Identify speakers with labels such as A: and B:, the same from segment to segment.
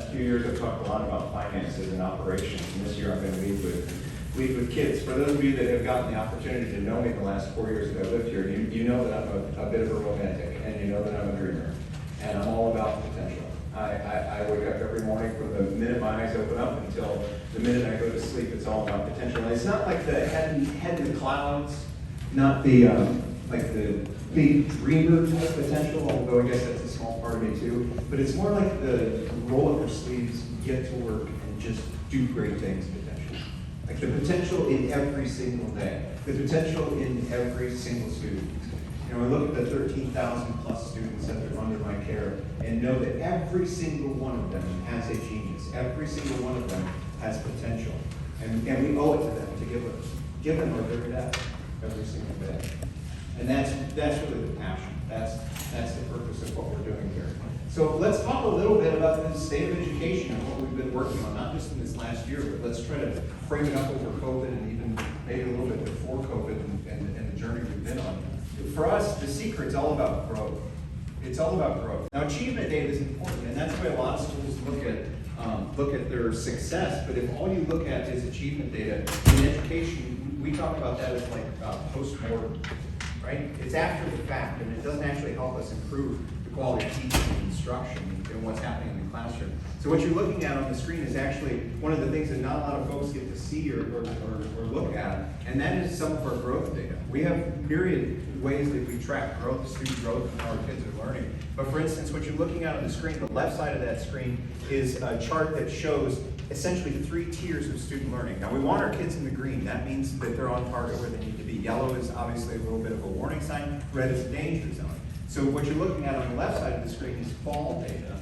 A: last few years I've talked a lot about finances and operations, and this year I'm going to lead with kids. For those of you that have gotten the opportunity to know me the last 4 years that I've lived here, you know that I'm a bit of a romantic, and you know that I'm a dreamer, and I'm all about potential. I wake up every morning from the minute my eyes open up until the minute I go to sleep. It's all about potential. And it's not like the head in the clouds, not the like the big dreamer type potential, although I guess that's a small part of me too. But it's more like the roll up your sleeves, get to work, and just do great things potential. Like the potential in every single day, the potential in every single student. You know, I look at the 13,000 plus students that are under my care and know that every single one of them has a genius. Every single one of them has potential. And we owe it to them to give them our very best every single day. And that's really the passion. That's the purpose of what we're doing here. So let's talk a little bit about the state of education and what we've been working on, not just in this last year, but let's try to frame it up over COVID and even maybe a little bit before COVID and the journey we've been on. For us, the secret's all about growth. It's all about growth. Now, achievement data is important, and that's why a lot of schools look at their success. But if all you look at is achievement data in education, we talk about that as like post-mortem, right? It's after the fact, and it doesn't actually help us improve the quality of teaching and instruction and what's happening in the classroom. So what you're looking at on the screen is actually one of the things that not a lot of folks get to see or look at, and that is some of our growth data. We have myriad ways that we track growth, student growth, and how our kids are learning. But for instance, what you're looking at on the screen, the left side of that screen is a chart that shows essentially 3 tiers of student learning. Now we want our kids in the green. That means that they're on target where they need to be. Yellow is obviously a little bit of a warning sign. Red is a danger zone. So what you're looking at on the left side of the screen is fall data.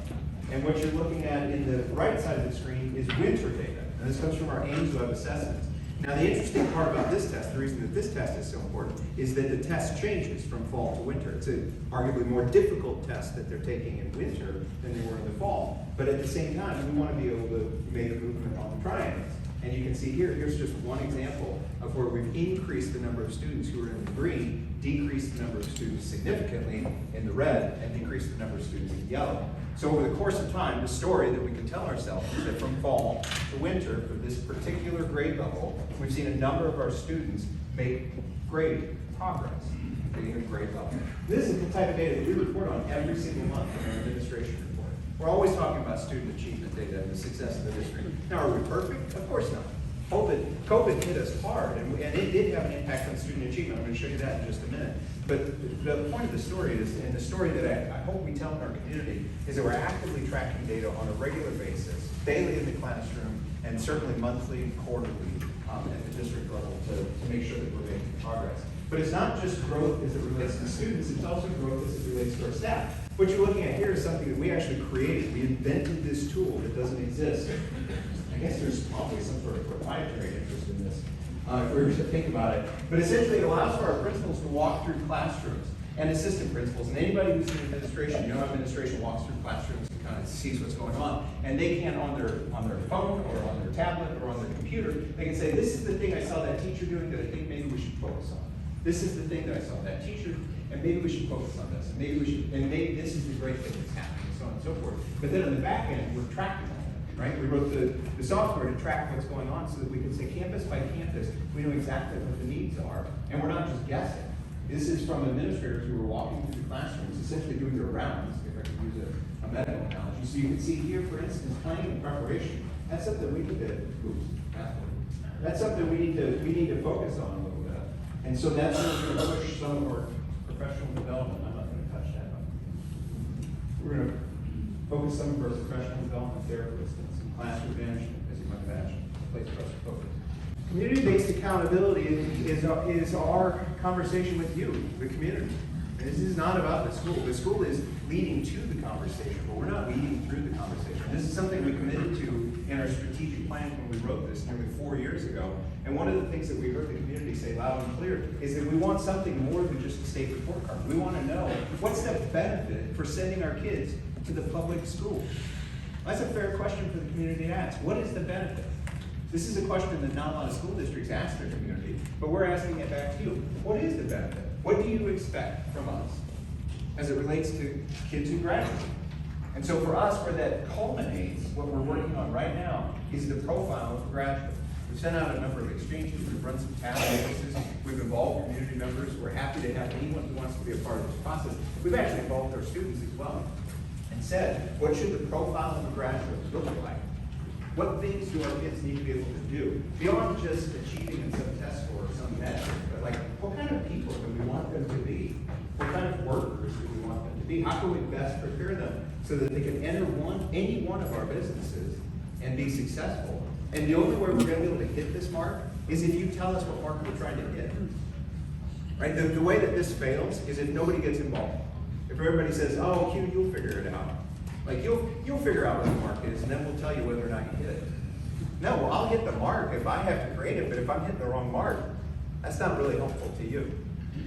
A: And what you're looking at in the right side of the screen is winter data. And this comes from our Ames Web assessments. Now the interesting part about this test, the reason that this test is so important, is that the test changes from fall to winter. It's an arguably more difficult test that they're taking in winter than they were in the fall. But at the same time, we want to be able to make a movement on the triangles. And you can see here's just one example of where we've increased the number of students who are in the green, decreased the number of students significantly in the red, and decreased the number of students in yellow. So over the course of time, the story that we can tell ourselves is that from fall to winter, for this particular grade level, we've seen a number of our students make great progress getting a grade level. This is the type of data that we report on every single month in our administration report. We're always talking about student achievement data and the success of the district. Now, are we perfect? Of course not. COVID hit us hard, and it did have an impact on student achievement. I'm going to show you that in just a minute. But the point of the story is, and the story that I hope we tell in our community, is that we're actively tracking data on a regular basis, daily in the classroom, and certainly monthly and quarterly at the district level to make sure that we're making progress. But it's not just growth as it relates to students, it's also growth as it relates to our staff. What you're looking at here is something that we actually created. We invented this tool that doesn't exist. I guess there's probably some sort of proprietary interest in this, if we were to think about it. But essentially, it allows for our principals to walk through classrooms and assistant principals. And anybody who's in administration, you know, administration walks through classrooms and kind of sees what's going on. And they can, on their phone or on their tablet or on their computer, they can say, this is the thing I saw that teacher doing that I think maybe we should focus on. This is the thing that I saw that teacher, and maybe we should focus on this. And maybe this is the great thing that's happening, and so on and so forth. But then on the back end, we're tracking all that, right? We wrote the software to track what's going on so that we can say campus by campus, we know exactly what the needs are, and we're not just guessing. This is from administrators who are walking through the classrooms, essentially doing their rounds, if I could use a medical analogy. So you can see here, for instance, planning and preparation. That's something we need to, that's something we need to focus on a little bit. And so that's where we're going to push some of our professional development. I'm not going to touch that one. We're going to focus some of our professional development there, for instance, classroom management, as you might imagine, a place for us to focus. Community-based accountability is our conversation with you, the community. And this is not about the school. The school is leading to the conversation, but we're not leading through the conversation. This is something we committed to in our strategic plan when we wrote this nearly 4 years ago. And one of the things that we heard the community say loud and clear is that we want something more than just a state report card. We want to know what's the benefit for sending our kids to the public school. That's a fair question for the community to ask. What is the benefit? This is a question that not a lot of school districts ask their community, but we're asking it back to you. What is the benefit? What do you expect from us as it relates to kids who graduate?
B: And so for us, where that culminates, what we're working on right now is the profile of a graduate. We've sent out a number of exchanges, we've run some task forces, we've involved community members, we're happy to have anyone who wants to be a part of this process. We've actually involved our students as well and said, what should the profile of a graduate look like? What things do our kids need to be able to do? Beyond just achieving in some test score or some metric, but like, what kind of people do we want them to be? What kind of workers do we want them to be? How can we best prepare them so that they can enter any one of our businesses and be successful? And the only way we're going to be able to hit this mark is if you tell us what mark we're trying to hit. Right? The way that this fails is if nobody gets involved. If everybody says, oh, Q, you'll figure it out. Like, you'll figure out what the mark is, and then we'll tell you whether or not you hit it. No, well, I'll hit the mark if I have to grade it, but if I'm hitting the wrong mark, that's not really helpful to you.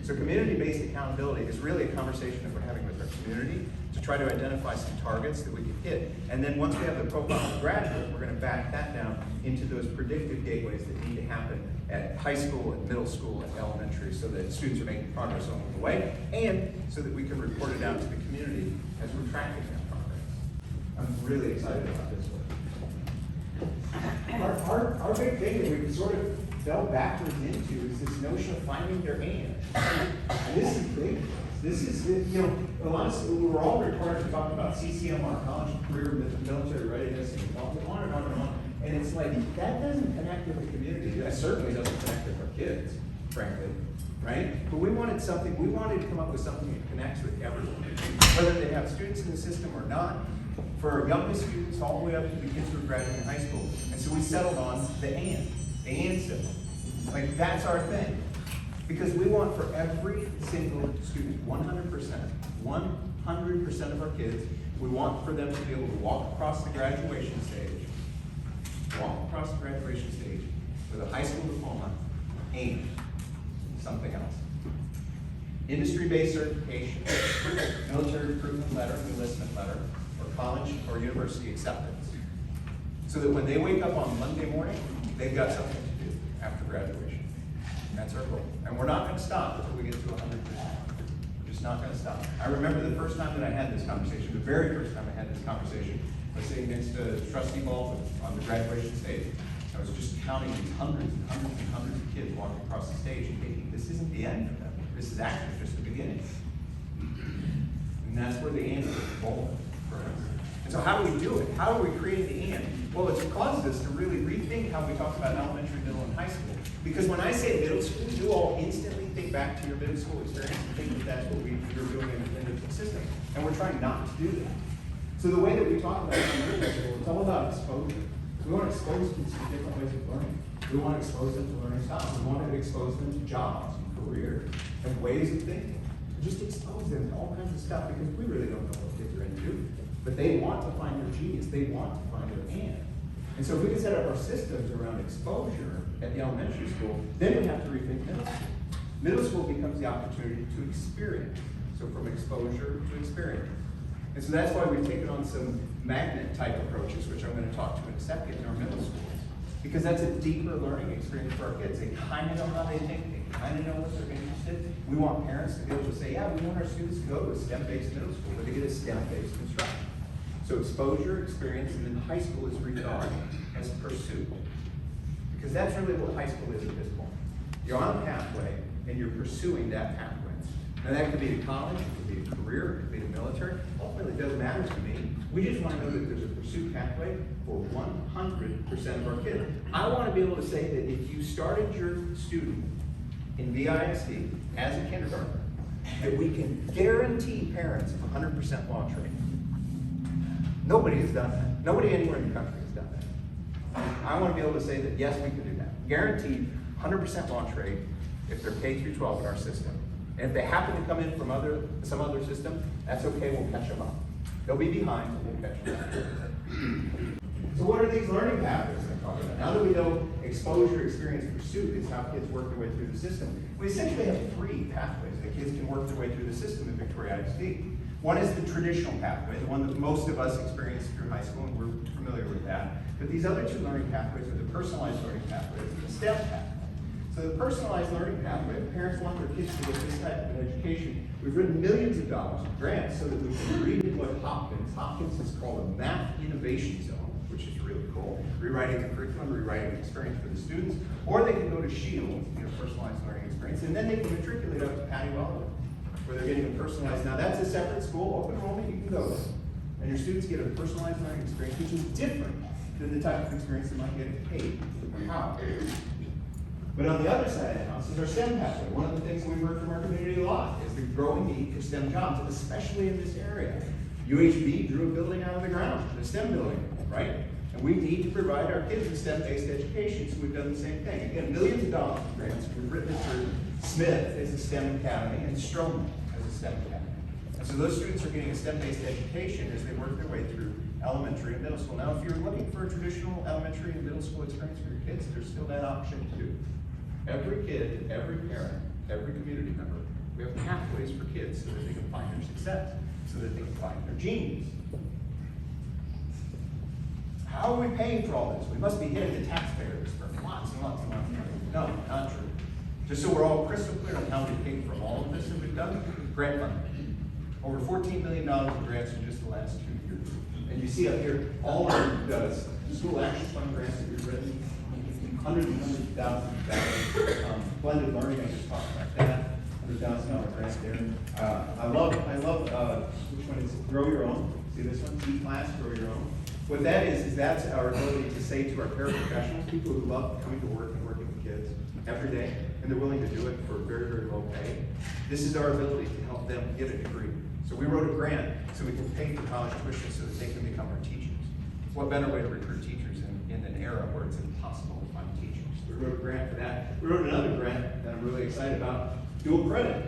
B: So community-based accountability is really a conversation that we're having with our community to try to identify some targets that we can hit. And then once we have the profile of graduate, we're going to back that down into those predictive gateways that need to happen at high school, at middle school, at elementary, so that students are making progress along the way, and so that we can report it out to the community as we're tracking that progress. I'm really excited about this one. Our big thing that we sort of fell backwards into is this notion of finding their and. And this is big. This is, you know, a lot of, we're all required to talk about CCM, our college career, military readiness, and on and on and on. And it's like, that doesn't connect with the community. That certainly doesn't connect with our kids, frankly, right? But we wanted to come up with something that connects with everyone. Whether they have students in the system or not, for our youngest students all the way up to the kids who are graduating high school. And so we settled on the and symbol. Like, that's our thing. Because we want for every single student, 100% of our kids, we want for them to be able to walk across the graduation stage with a high school diploma and something else. Industry-based certification, military recruitment letter, enlistment letter, or college or university acceptance. So that when they wake up on Monday morning, they've got something to do after graduation. That's our goal. And we're not going to stop until we get to 100%. We're just not going to stop. I remember the first time that I had this conversation, the very first time I had this conversation, I was sitting next to Trustee Baldwin on the graduation stage. I was just counting these hundreds and hundreds and hundreds of kids walking across the stage and thinking, this isn't the end of them. This is actually just the beginning. And that's where the and is born for us. And so how do we do it? How do we create the and? Well, it's caused us to really rethink how we talk about elementary, middle, and high school. Because when I say middle school, you all instantly think back to your middle school experience and think that that's what you're doing in the system. And we're trying not to do that. So the way that we talk about middle school, it's all about exposure. We want to expose kids to different ways of learning. We want to expose them to learning styles. We want to expose them to jobs and careers and ways of thinking. Just expose them to all kinds of stuff because we really don't know what kids are into. But they want to find their genius. They want to find their and. And so if we can set up our systems around exposure at the elementary school, then we have to rethink middle school. Middle school becomes the opportunity to experience. So from exposure to experience. And so that's why we've taken on some magnet type approaches, which I'm going to talk to in a second, in our middle schools. Because that's a deeper learning experience for our kids. They kind of know how they think, they kind of know what they're interested in. We want parents to be able to say, yeah, we want our students to go to a STEM-based middle school, but they get a STEM-based instruction. So exposure, experience, and then high school is regarded as pursuit. Because that's really what high school is at this point. You're on a pathway, and you're pursuing that pathway. Now that could be to college, it could be a career, it could be the military. Ultimately, it doesn't matter to me. We just want to know that there's a pursuit pathway for 100% of our kids. I want to be able to say that if you started your student in VISD as a kindergartner, that we can guarantee parents 100% launch rate. Nobody has done that. Nobody anywhere in the country has done that. I want to be able to say that, yes, we can do that. Guaranteed 100% launch rate if they're K through 12 in our system. And if they happen to come in from some other system, that's okay, we'll catch them up. They'll be behind, but we'll catch them up. So what are these learning pathways I'm talking about? Now that we know exposure, experience, pursuit is how kids work their way through the system, we essentially have 3 pathways that kids can work their way through the system in Victoria ISD. One is the traditional pathway, the one that most of us experience through high school, and we're familiar with that. But these other 2 learning pathways are the personalized learning pathways and the STEM pathway. So So the personalized learning pathway, if parents want their kids to get this type of an education, we've written millions of dollars of grants so that we can redeploy Hopkins. Hopkins is called a math innovation zone, which is really cool. Rewriting the curriculum, rewriting the experience for the students, or they can go to Shield, personalized learning experience, and then they can matriculate up to Patty Weller, where they're getting a personalized. Now that's a separate school, open enrollment, you can go there. And your students get a personalized learning experience, which is different than the type of experience they might get at paid or how. But on the other side of the house is our STEM pathway. One of the things we've heard from our community a lot is the growing need for STEM jobs, and especially in this area. UHB drew a building out of the ground, the STEM building, right? And we need to provide our kids a STEM-based education, so we've done the same thing. Again, millions of dollars of grants. We've written it through Smith as a STEM academy and Stroman as a STEM academy. And so those students are getting a STEM-based education as they work their way through elementary and middle school. Now, if you're looking for a traditional elementary and middle school experience for your kids, there's still that option too. Every kid, every parent, every community member, we have pathways for kids so that they can find their success, so that they can find their genius. How are we paying for all this? We must be hitting the taxpayers for lots and lots and lots of money. No, not true. Just so we're all crystal clear on how we pay for all of this that we've done, grant funding. Over $14 million in grants in just the last 2 years. And you see up here, all of the school action fund grants that we've written, hundreds and hundreds of thousands of dollars. Blended learning, I just talked about that. $100,000 grant there. I love which one is it? Grow Your Own. See this one? E-Class, Grow Your Own. What that is that's our ability to say to our paraprofessionals, people who love coming to work and working with kids every day, and they're willing to do it for very, very low pay. This is our ability to help them get a degree. So we wrote a grant so we can pay for college tuition so that they can become our teachers. What better way to recruit teachers in an era where it's impossible to find teachers? We wrote a grant for that. We wrote another grant that I'm really excited about, dual credit.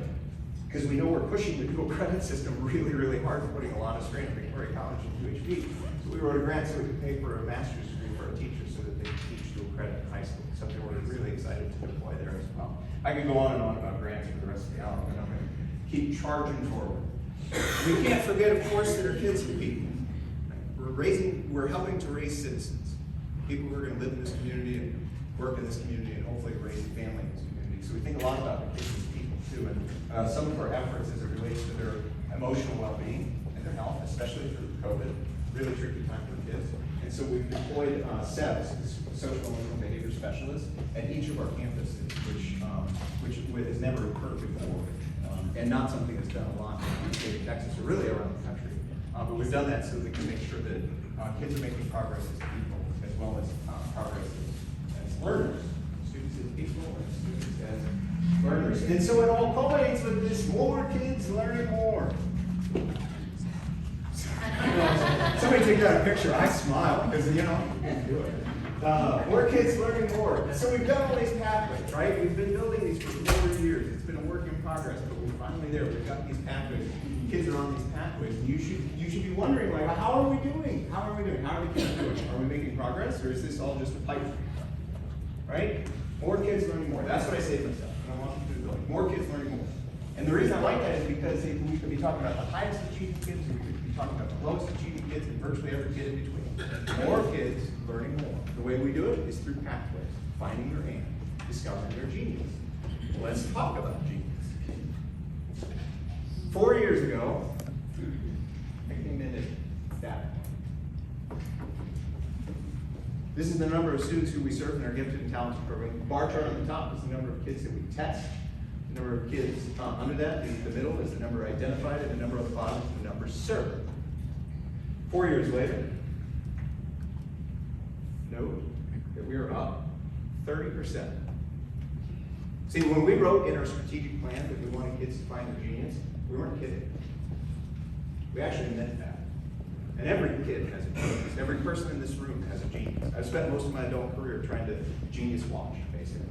B: Because we know we're pushing the dual credit system really, really hard, putting a lot of strain on Victoria College and UHB. So we wrote a grant so we could pay for a master's degree for our teachers so that they can teach dual credit in high school. Something we're really excited to deploy there as well. I could go on and on about grants for the rest of the hour, but I'm going to keep charging forward. We can't forget, of course, that our kids are people. We're helping to raise citizens. People who are going to live in this community and work in this community and hopefully raise a family in this community. So we think a lot about the kids as people too. And some of our efforts as it relates to their emotional well-being and their health, especially through COVID, really tricky time for kids. And so we've deployed SEBs, social emotional behavior specialists, at each of our campuses, which has never occurred before. And not something that's done a lot in the state of Texas or really around the country. But we've done that so that we can make sure that kids are making progress as people as well as progress as learners. Students as people and students as learners. And so it all culminates with this: more kids learning more. Somebody take out a picture. I smile because, you know, you can do it. More kids learning more. So we've done all these pathways, right? We've been building these for 4 years. It's been a work in progress, but we're finally there. We've got these pathways. Kids are on these pathways, and you should be wondering, like, how are we doing? How are we doing? How are the kids doing? Are we making progress, or is this all just a pipe dream? Right? More kids learning more. That's what I say to myself. And I want you to do it. More kids learning more. And the reason I like that is because we could be talking about the highest achieving kids, and we could be talking about the lowest achieving kids, and virtually every kid in between. More kids learning more. The way we do it is through pathways, finding your hand, discovering their genius. Let's talk about genius. 4 years ago, I came in at that. This is the number of students who we serve in our gifted and talented program. The bar chart on the top is the number of kids that we test. The number of kids under that, the middle is the number identified, and the number on the bottom is the number served. 4 years later, note that we are up 30%. See, when we wrote in our strategic plan that we wanted kids to find their genius, we weren't kidding. We actually meant that. And every kid has a genius. Every person in this room has a genius. I've spent most of my adult career trying to genius watch, basically,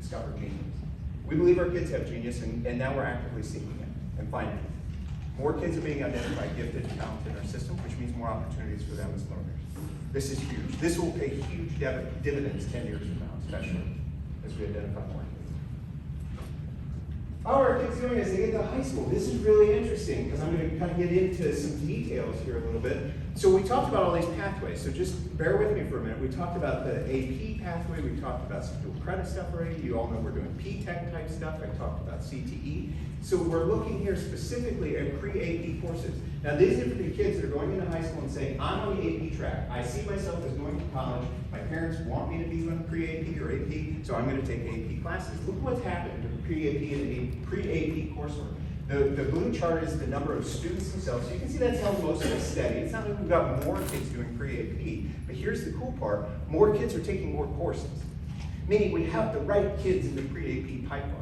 B: discover genius. We believe our kids have genius, and now we're actively seeking it and finding it. More kids are being identified gifted and talented in our system, which means more opportunities for them as learners. This is huge. This will pay huge dividends 10 years from now, especially as we identify more kids. How are our kids doing as they get to high school? This is really interesting because I'm going to kind of get into some details here a little bit. So we talked about all these pathways, so just bear with me for a minute. We talked about the AP pathway, we talked about some dual credit stuff already. You all know we're doing P-Tech type stuff. I talked about CTE. So we're looking here specifically at pre-AP courses. Now these are for the kids that are going into high school and saying, I'm on the AP track. I see myself as going to college. My parents want me to be on pre-AP or AP, so I'm going to take AP classes. Look what's happened to pre-AP and pre-AP coursework. The blue chart is the number of students themselves. So you can see that's held mostly steady. It's not like we've got more kids doing pre-AP, but here's the cool part. More kids are taking more courses, meaning we have the right kids in the pre-AP pipeline.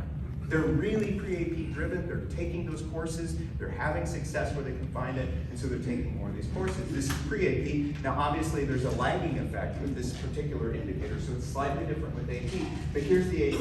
B: They're really pre-AP driven, they're taking those courses, they're having success where they can find it, and so they're taking more of these courses. This is pre-AP. Now obviously there's a lagging effect with this particular indicator, so it's slightly different with AP, but here's the AP,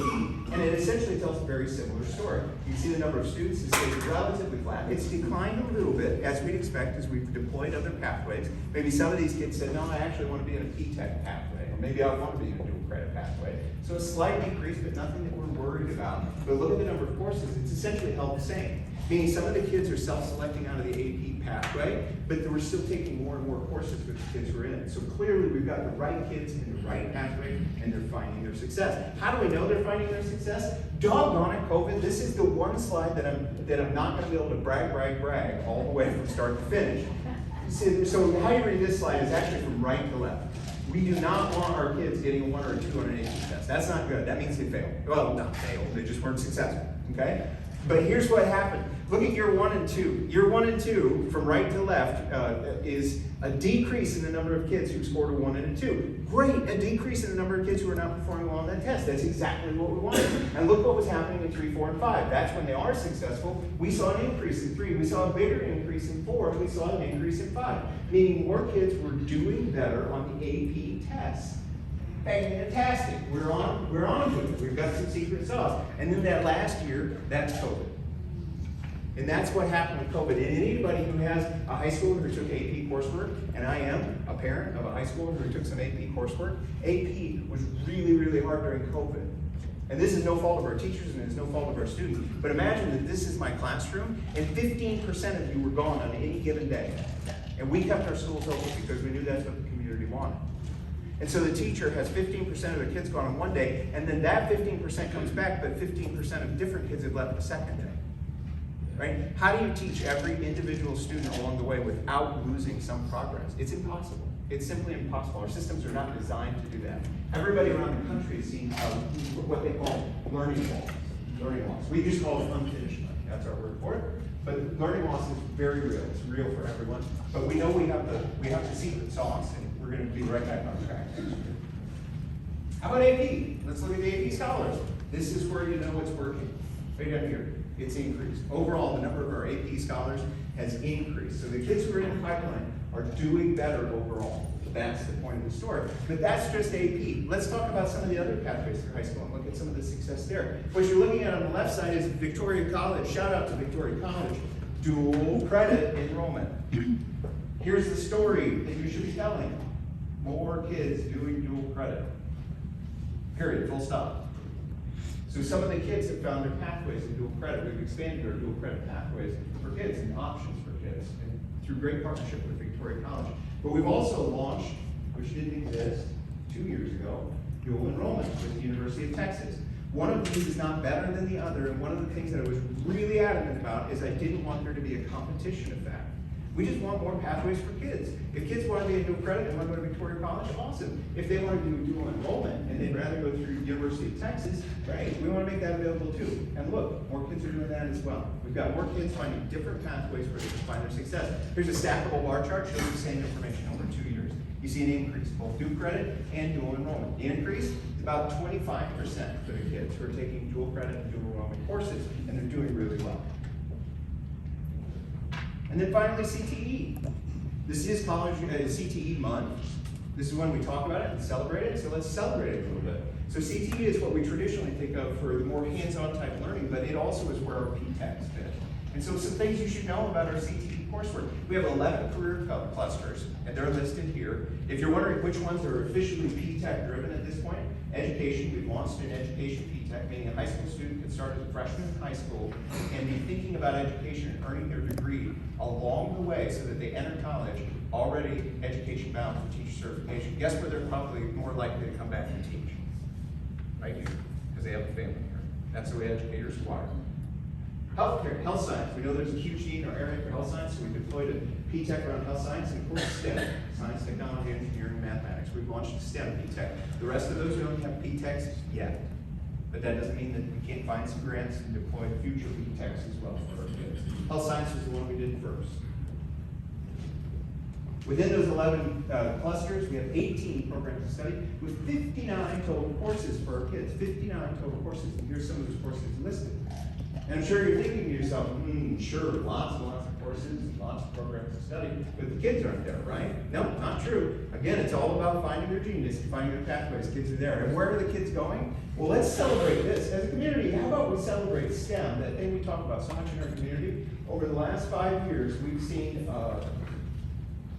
B: and it essentially tells a very similar story. You can see the number of students is stayed relatively flat. It's declined a little bit, as we'd expect, as we've deployed other pathways. Maybe some of these kids said, no, I actually want to be in a P-Tech pathway, or maybe I want to be in a dual credit pathway. So a slight decrease, but nothing that we're worried about. But look at the number of courses, it's essentially held the same. Meaning some of the kids are self-selecting out of the AP pathway, but we're still taking more and more courses with the kids who are in it. So clearly we've got the right kids in the right pathway, and they're finding their success. How do we know they're finding their success? Doggone it, COVID, this is the one slide that I'm not gonna be able to brag all the way from start to finish. So how you read this slide is actually from right to left. We do not want our kids getting a 1 or a 2 on an AP test. That's not good. That means they failed. Well, not failed. They just weren't successful. Okay? But here's what happened. Look at year 1 and 2. Year 1 and 2, from right to left, is a decrease in the number of kids who scored a 1 and a 2. Great, a decrease in the number of kids who are not performing well on that test. That's exactly what we wanted. And look what was happening in 3, 4, and 5. That's when they are successful. We saw an increase in 3. We saw a bigger increase in 4. And we saw an increase in 5. Meaning more kids were doing better on the AP test. Fantastic. We're on to it. We've got some secret sauce. And then that last year, that's COVID. And that's what happened with COVID. And anybody who has a high schooler who took AP coursework, and I am a parent of a high schooler who took some AP coursework, AP was really, really hard during COVID. And this is no fault of our teachers and it's no fault of our students. But imagine that this is my classroom and 15% of you were gone on any given day. And we kept our schools open because we knew that's what the community wanted. And so the teacher has 15% of their kids gone on one day, and then that 15% comes back, but 15% of different kids have left the second day. Right? How do you teach every individual student along the way without losing some progress? It's impossible. It's simply impossible. Our systems are not designed to do that. Everybody around the country has seen what they call learning loss. Learning loss. We just call it unfinished learning. That's our word for it. But learning loss is very real. It's real for everyone. But we know we have the secret sauce, and we're going to be right back on track next year. How about AP? Let's look at the AP scholars. This is where you know it's working. Right down here. It's increased. Overall, the number of our AP scholars has increased. So the kids who are in the pipeline are doing better overall. That's the point of the story. But that's just AP. Let's talk about some of the other pathways through high school and look at some of the success there. What you're looking at on the left side is Victoria College. Shout out to Victoria College. Dual credit enrollment. Here's the story that you should be telling. More kids doing dual credit. Period. Full stop. So some of the kids have found their pathways in dual credit. We've expanded our dual credit pathways for kids and options for kids, and through great partnership with Victoria College. But we've also launched, which didn't exist 2 years ago, dual enrollment with the University of Texas. One of these is not better than the other, and one of the things that I was really adamant about is I didn't want there to be a competition effect. We just want more pathways for kids. If kids want to be in dual credit and want to go to Victoria College, awesome. If they want to do dual enrollment and they'd rather go through University of Texas, great. We want to make that available too. And look, more kids are doing that as well. We've got more kids finding different pathways where they can find their success. Here's a stackable bar chart showing the same information over 2 years. You see an increase, both dual credit and dual enrollment. The increase is about 25% for the kids who are taking dual credit and dual enrollment courses, and they're doing really well. And then finally, CTE. This is college CTE month. This is when we talk about it and celebrate it, so let's celebrate it a little bit. So CTE is what we traditionally think of for the more hands-on type learning, but it also is where our P-Techs fit. And so some things you should know about our CTE coursework. We have 11 career clusters, and they're listed here. If you're wondering which ones are officially P-Tech driven at this point, education, we've launched an education P-Tech, meaning a high school student can start as a freshman in high school and be thinking about education and earning their degree along the way so that they enter college already education bound for teacher certification, guess where they're probably more likely to come back and teach? Right here, because they have a family here. That's the way educators are wired. Healthcare, health science. We know there's a huge need in our area for health science, so we deployed a P-Tech around health science, and of course STEM, science, technology, engineering, mathematics. We've launched STEM P-Tech. The rest of those don't have P-Techs yet, but that doesn't mean that we can't find some grants and deploy future P-Techs as well for our kids. Health science was the one we did first. Within those 11 clusters, we have 18 programs to study with 59 total courses for our kids. 59 total courses, and here's some of those courses listed. And I'm sure you're thinking to yourself, sure, lots and lots of courses, lots of programs to study, but the kids aren't there, right? No, not true. Again, it's all about finding their genius, finding their pathways. Kids are there. And where are the kids going? Well, let's celebrate this. As a community, how about we celebrate STEM, that thing we talk about so much in our community? Over the last 5 years, we've seen,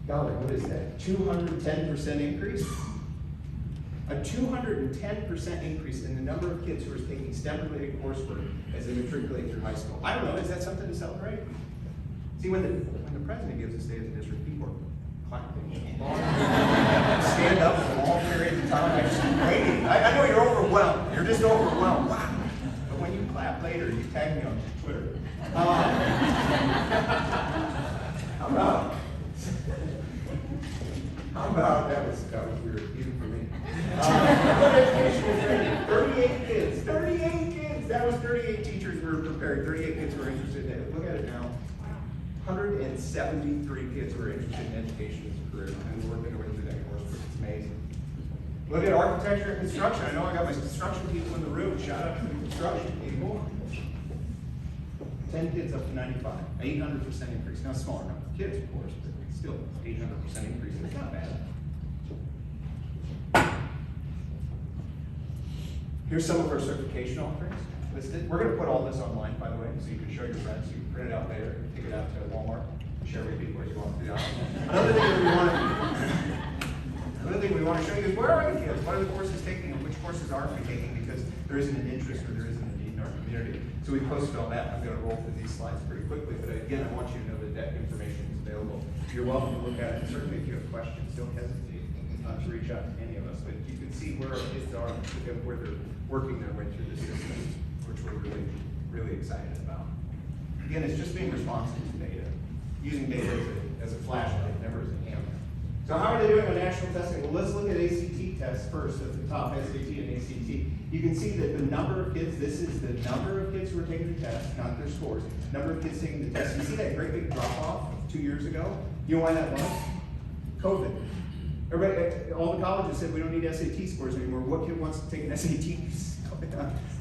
B: golly, what is that, 210% increase? A 210% increase in the number of kids who are taking STEM-related coursework as they matriculate through high school. I don't know, is that something to celebrate? See, when the president gives a state of the district, people are clapping. Stand up for long periods of time. I'm just waiting. I know you're overwhelmed. You're just overwhelmed. Wow. But when you clap later, you tag me on Twitter. How about that was weird, even for me. Education was ready. 38 kids. 38 kids. That was 38 teachers who were prepared. 38 kids who were interested in it. Look at it now. 173 kids who are interested in education as a career and working their way through that coursework. It's amazing. Look at architecture and construction. I know I got my construction people in the room. Shout out to the construction people. 10 kids up to 95. 800% increase. Now, smaller number of kids, of course, but still 800% increase. It's not bad. Here's some of our certification offerings listed. We're going to put all this online, by the way, so you can show your friends. You can print it out later, take it out to Walmart, share with people as you want to do. Another thing we want to show you is where are the kids? What are the courses taking and which courses aren't we taking because there isn't an interest or there isn't a need in our community. So we posted all that. I'm going to roll through these slides pretty quickly, but again, I want you to know that that information is available. You're welcome to look at it. And certainly if you have questions, don't hesitate to reach out to any of us. But you can see where our kids are, where they're working their way through the system, which we're really, really excited about. Again, it's just being responsive to data, using data as a flashlight, never as a hammer. So how are they doing on national testing? Well, let's look at ACT tests first at the top, SAT and ACT. You can see that the number of kids, this is the number of kids who are taking the test, not their scores. Number of kids taking the test. You see that great big drop off 2 years ago? You know why that was? COVID. Everybody, all the colleges said we don't need SAT scores anymore. What kid wants to take an SAT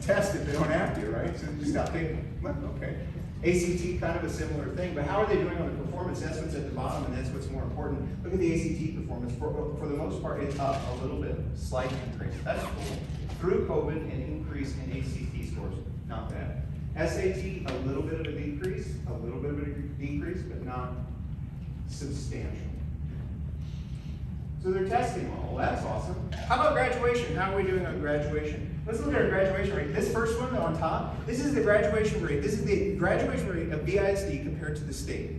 B: test if they don't have to, right? So just stop taking them. Well, okay. ACT, kind of a similar thing, but how are they doing on the performance? That's what's at the bottom, and that's what's more important. Look at the ACT performance. For the most part, it's up a little bit, slight increase. That's cool. Through COVID, an increase in ACT scores, not bad. SAT, a little bit of a decrease, but not substantial. So they're testing well. That's awesome. How about graduation? How are we doing on graduation? Let's look at our graduation rate. This first one on top, this is the graduation rate. This is the graduation rate of Isd compared to the state.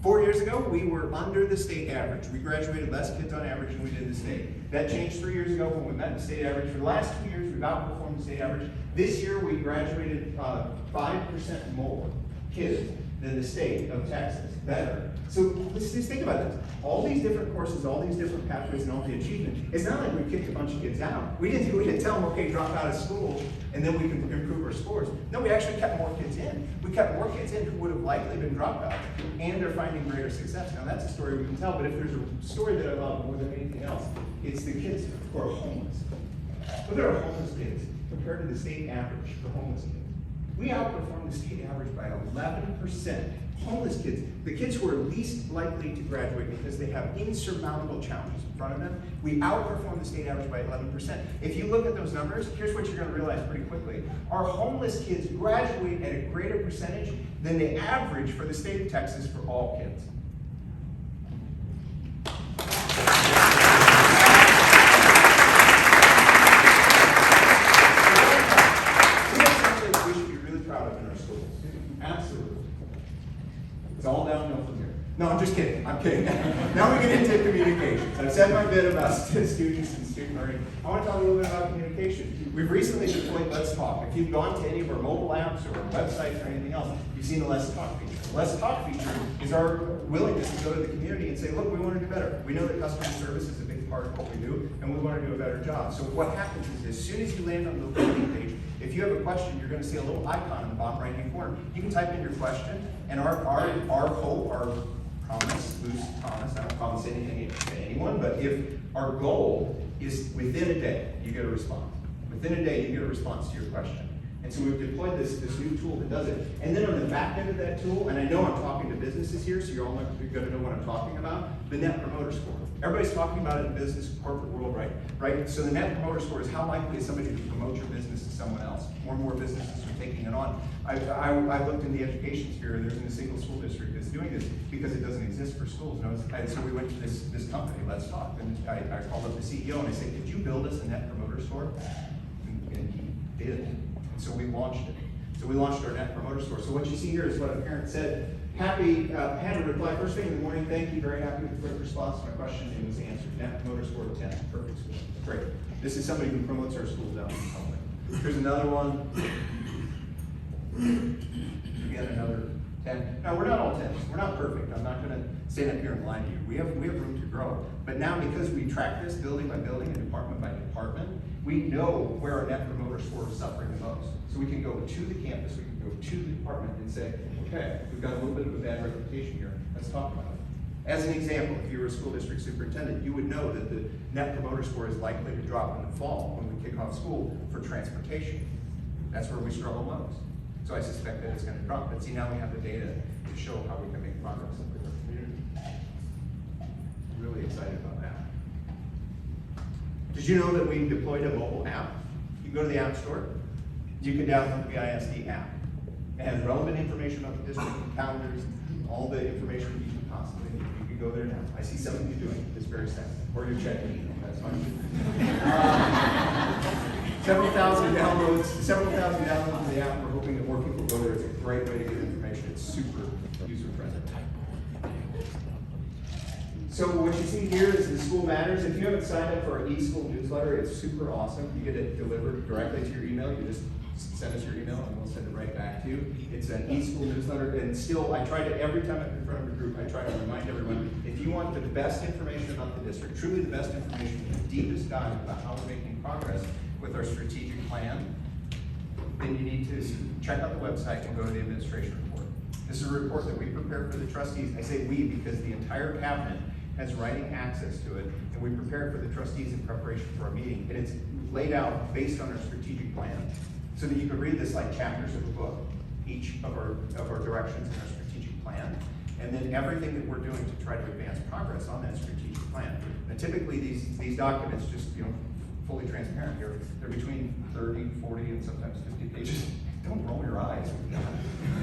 B: 4 years ago, we were under the state average. We graduated less kids on average than we did the state. That changed 3 years ago when we met the state average. For the last 2 years, we've outperformed the state average. This year, we graduated 5% more kids than the state of Texas. Better. So let's just think about this. All these different courses, all these different pathways, and all the achievement. It's not like we kicked a bunch of kids out. We didn't tell them, okay, drop out of school, and then we can improve our scores. No, we actually kept more kids in. We kept more kids in who would have likely been dropouts, and they're finding greater success. Now that's a story we can tell, but if there's a story that I love more than anything else, it's the kids who are homeless. Look at our homeless kids compared to the state average for homeless kids. We outperformed the state average by 11%. Homeless kids, the kids who are least likely to graduate because they have insurmountable challenges in front of them, we outperform the state average by 11%. If you look at those numbers, here's what you're going to realize pretty quickly. Our homeless kids graduate at a greater percentage than the average for the state of Texas for all kids. It's all downhill from here. No, I'm just kidding. I'm kidding. Now we I've said my bit about students and student learning. I want to talk a little bit about communication. We've recently deployed Let's Talk. If you've gone to any of our mobile apps or our websites or anything else, you've seen the Let's Talk feature. The Let's Talk feature is our willingness to go to the community and say, look, we want to do better. We know that customer service is a big part of what we do, and we want to do a better job. So what happens is, as soon as you land on the landing page, if you have a question, you're going to see a little icon in the bottom right-hand corner. You can type in your question, and our hope, our promise, loose promise, I don't promise anything to anyone, but if our goal is within a day, you get a response. Within a day, you get a response to your question. And so we've deployed this new tool that does it. And then on the back end of that tool, and I know I'm talking to businesses here, so you're all going to know what I'm talking about, the Net Promoter Score. Everybody's talking about it in the business corporate world, right? So the Net Promoter Score is how likely is somebody to promote your business to someone else. More and more businesses are taking it on. I looked in the education sphere, and there's a single school district that's doing this because it doesn't exist for schools. And so we went to this company, Let's Talk, and I called up the CEO and I said, could you build us a Net Promoter Score? And he did. And so we launched it. So we launched our Net Promoter Score. So what you see here is what a parent said. Happy, had a reply first thing in the morning, thank you, very happy with the quick response to my question, and it was answered. Net Promoter Score of 10, perfect score, great. This is somebody who promotes our schools out in the public. Here's another one. Again, another 10. Now, we're not all 10s, we're not perfect. I'm not gonna stand up here and lie to you. We have room to grow. But now, because we track this building by building and department by department, we know where our Net Promoter Score is suffering the most. So we can go to the campus, we can go to the department and say, okay, we've got a little bit of a bad reputation here, let's talk about it. As an example, if you were a school district superintendent, you would know that the Net Promoter Score is likely to drop in the fall when we kick off school for transportation. That's where we struggle most. So I suspect that it's going to drop. But see, now we have the data to show how we can make progress with our community. I'm really excited about that. Did you know that we deployed a mobile app? You go to the App Store, you can download the Isd App. It has relevant information about the district, calendars, all the information you can possibly need. You can go there now. I see some of you doing it this very second, or you're checking email, that's fine. Several thousand downloads of the app. We're hoping that more people go there. It's a great way to get information. It's super user-friendly. So what you see here is the School Matters. If you haven't signed up for our e-school newsletter, it's super awesome. You get it delivered directly to your email. You just send us your email and we'll send it right back to you. It's an e-school newsletter, and still, I try to, every time I'm in front of a group, I try to remind everyone, if you want the best information about the district, truly the best information, the deepest dive about how we're making progress with our strategic plan, then you need to check out the website and go to the administration report. This is a report that we prepare for the trustees. I say we because the entire cabinet has writing access to it, and we prepare it for the trustees in preparation for our meeting. And it's laid out based on our strategic plan, so that you can read this like chapters of a book, each of our directions in our strategic plan, and then everything that we're doing to try to advance progress on that strategic plan. Now, typically these documents, just fully transparent here, they're between 30, 40, and sometimes 50 pages. Don't roll your eyes.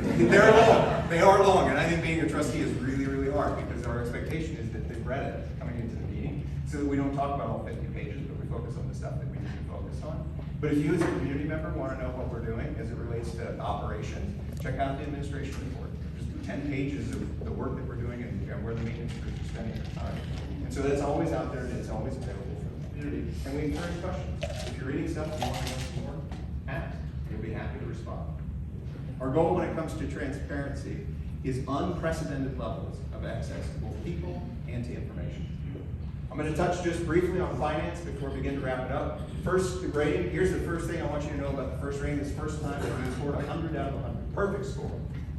B: They're long. They are long, and I think being a trustee is really, really hard because our expectation is that they've read it coming into the meeting, so that we don't talk about all 50 pages, but we focus on the stuff that we need to focus on. But if you as a community member want to know what we're doing as it relates to operations, check out the administration report. There's 10 pages of the work that we're doing and where the maintenance group is spending their time. And so that's always out there and it's always available for the community. And we encourage questions. If you're reading stuff and you want to know some more, ask. We'll be happy to respond. Our goal when it comes to transparency is unprecedented levels of access to both people and to information. I'm going to touch just briefly on finance before we begin to wrap it up. First, the grading. Here's the first thing I want you to know about the first rating. This first time that we scored 100 out of 100. Perfect score.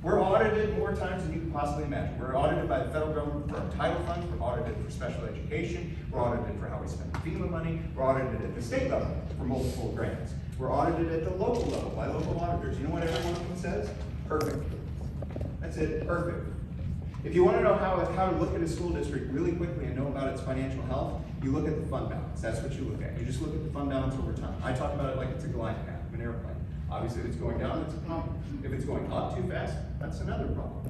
B: We're audited more times than you can possibly imagine. We're audited by the federal government for our title funds. We're audited for special education. We're audited for how we spend FEMA money. We're audited at the state level for multiple grants. We're audited at the local level by local auditors. You know what every one of them says? Perfect. That's it. Perfect. If you want to know how to look at a school district really quickly and know about its financial health, you look at the fund balance. That's what you look at. You just look at the fund balance over time. I talk about it like it's a glide path of an airplane. Obviously, if it's going down, it's a problem. If it's going up too fast, that's another problem.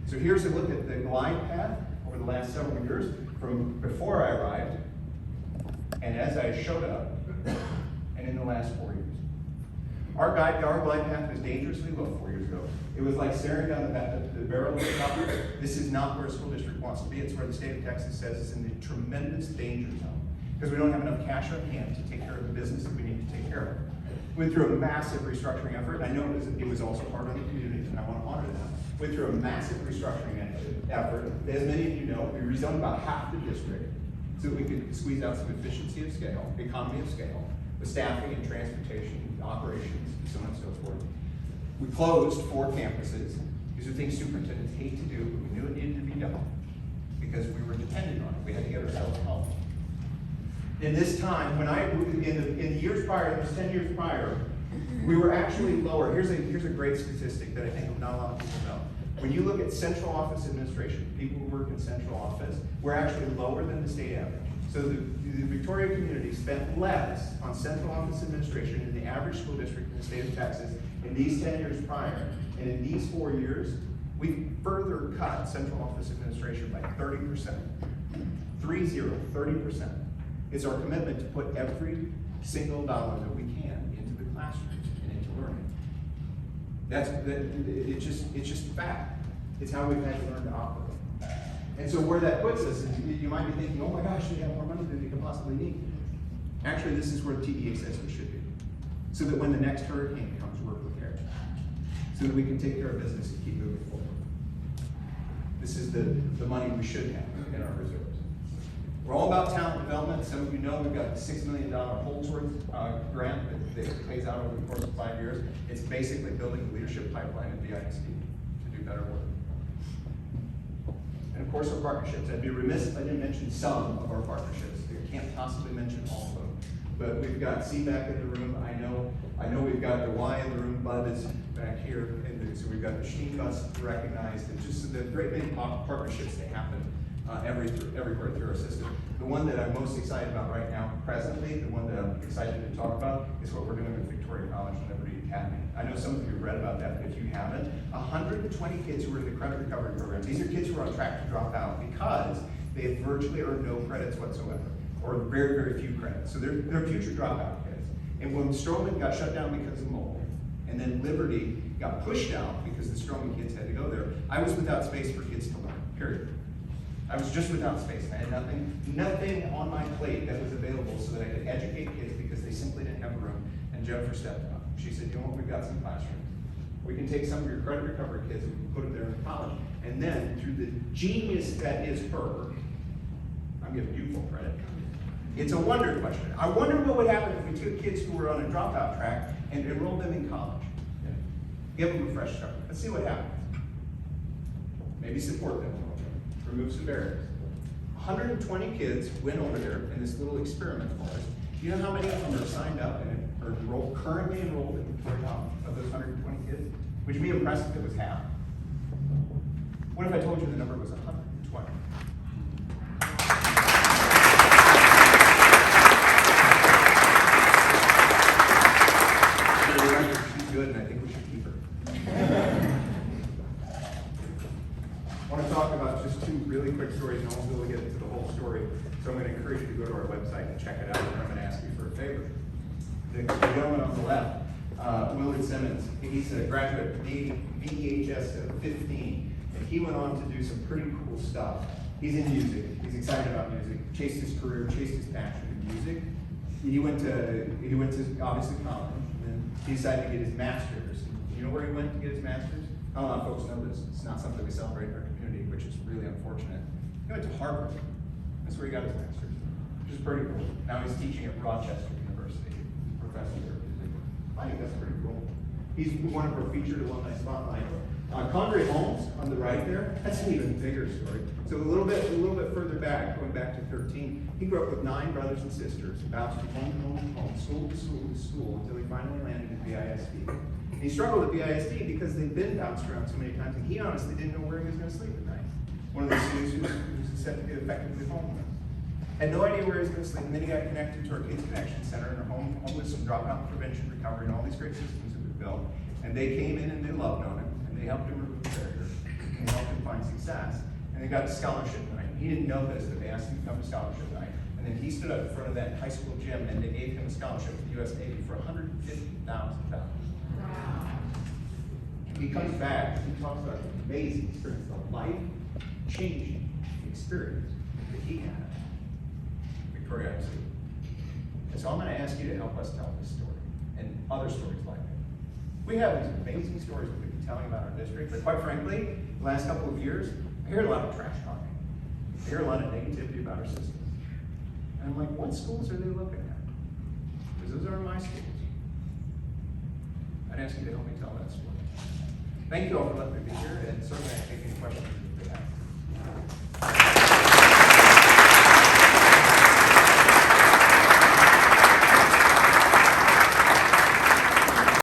B: So here's a look at the glide path over the last several years from before I arrived and as I showed up and in the last 4 years. Our glide path was dangerously low 4 years ago. It was like staring down the barrel of a chopper. This is not where a school district wants to be. It's where the state of Texas says it's in the tremendous danger zone because we don't have enough cash on hand to take care of the business that we need to take care of. We went through a massive restructuring effort. I know it was also hard on the community, and I want to honor that. Went through a massive restructuring effort. As many of you know, we rezoned about half the district so that we could squeeze out some efficiency of scale, economy of scale, with staffing and transportation, operations, and so on and so forth. We closed 4 campuses. These are things superintendents hate to do, but we knew it needed to be done because we were dependent on it. We had to get ourselves help. In this time, when in the years prior, it was 10 years prior, we were actually lower. Here's a great statistic that I think not a lot of people know. When you look at central office administration, people who work in central office, we're actually lower than the state average. So the Victoria community spent less on central office administration than the average school district in the state of Texas in these 10 years prior. And in these 4 years, we further cut central office administration by 30%. 30%. It's our commitment to put every single dollar that we can into the classrooms and into learning. It's just fact. It's how we've had to learn to operate. And so where that puts us is you might be thinking, oh my gosh, we have more money than we could possibly need. Actually, this is where the TDA says we should be. So that when the next hurricane comes, we're prepared. So that we can take care of business and keep moving forward. This is the money we should have in our reserves. We're all about talent development. Some of you know we've got a $6 million Holdsworth grant that pays out over the course of 5 years. It's basically building a leadership pipeline at Isd to do better work. And of course, our partnerships. I'd be remiss if I didn't mention some of our partnerships. I can't possibly mention all of them. But we've got C back in the room. I know we've got the Y in the room. Bud is back here. So we've got the Sheen Bus recognized. And just the great many partnerships that happen everywhere through our system. The one that I'm most excited about right now, presently, the one that I'm excited to talk about, is what we're doing with Victoria College and Liberty Academy. I know some of you have read about that, but if you haven't, 120 kids who are in the credit recovery program. These are kids who are on track to drop out because they have virtually earned no credits whatsoever, or very, very few credits. So they're future dropout kids. And when Stroman got shut down because of mold, and then Liberty got pushed out because the Stroman kids had to go there, I was without space for kids to learn, period. I was just without space. I had nothing on my plate that was available so that I could educate kids because they simply didn't have room. And Jennifer stepped up. She said, you know what, we've got some classrooms. We can take some of your credit recovery kids and we can put them there in college. And then through the genius that is her, I'm giving you full credit. It's a wonder question. I wonder what would happen if we took kids who were on a dropout track and enrolled them in college. Give them a fresh start. Let's see what happens. Maybe support them. Remove some barriers. 120 kids went over there in this little experiment for us. Do you know how many of them are signed up and are currently enrolled in Victoria College of those 120 kids? Would you be impressed if it was half? What if I told you the number was 120? She's good, and I think we should keep her. I want to talk about just 2 really quick stories, and I won't be able to get into the whole story. So I'm going to encourage you to go to our website and check it out, and I'm going to ask you for a favor. The gentleman on the left, Willard Simmons, he's a graduate VEHS of 15, and he went on to do some pretty cool stuff. He's in music. He's excited about music. Chased his career, chased his passion in music. He went to obviously college, and then he decided to get his master's. You know where he went to get his master's? Not a lot of folks know this. It's not something we celebrate in our community, which is really unfortunate. He went to Harvard. That's where he got his master's, which is pretty cool. Now he's teaching at Rochester University, professor of music. I think that's pretty cool. He's one of our featured alumni spotlight. Condre Holmes on the right there, that's an even bigger story. So a little bit further back, going back to 13, he grew up with 9 brothers and sisters, bounced from home to home to home, school to school to school, until he finally landed at VISD. And he struggled at VISD because they'd been bounced around so many times, and he honestly didn't know where he was going to sleep at night. One of those students who was set to get effectively homeless. Had no idea where he was going to sleep, and then he got connected to our Kids Connection Center and our homeless and dropout prevention recovery and all these great systems that we've built. And they came in and they loved on him, and they helped him remove barriers, and they helped him find success. And they got to scholarship night. He didn't know this, but they asked him to come to scholarship night. And then he stood up in front of that high school gym, and they gave him a scholarship to the U.S. Navy for $150,000. He comes back, he talks about the amazing experience, the life-changing experience that he had. Victoria, I see. And so I'm gonna ask you to help us tell this story and other stories like it. We have these amazing stories that we've been telling about our district, but quite frankly, the last couple of years, I hear a lot of trash talking. I hear a lot of negativity about our system. And I'm like, what schools are they looking at? Because those are my schools. I'd ask you to help me tell that story. Thank you all for letting me be here, and certainly I take any questions.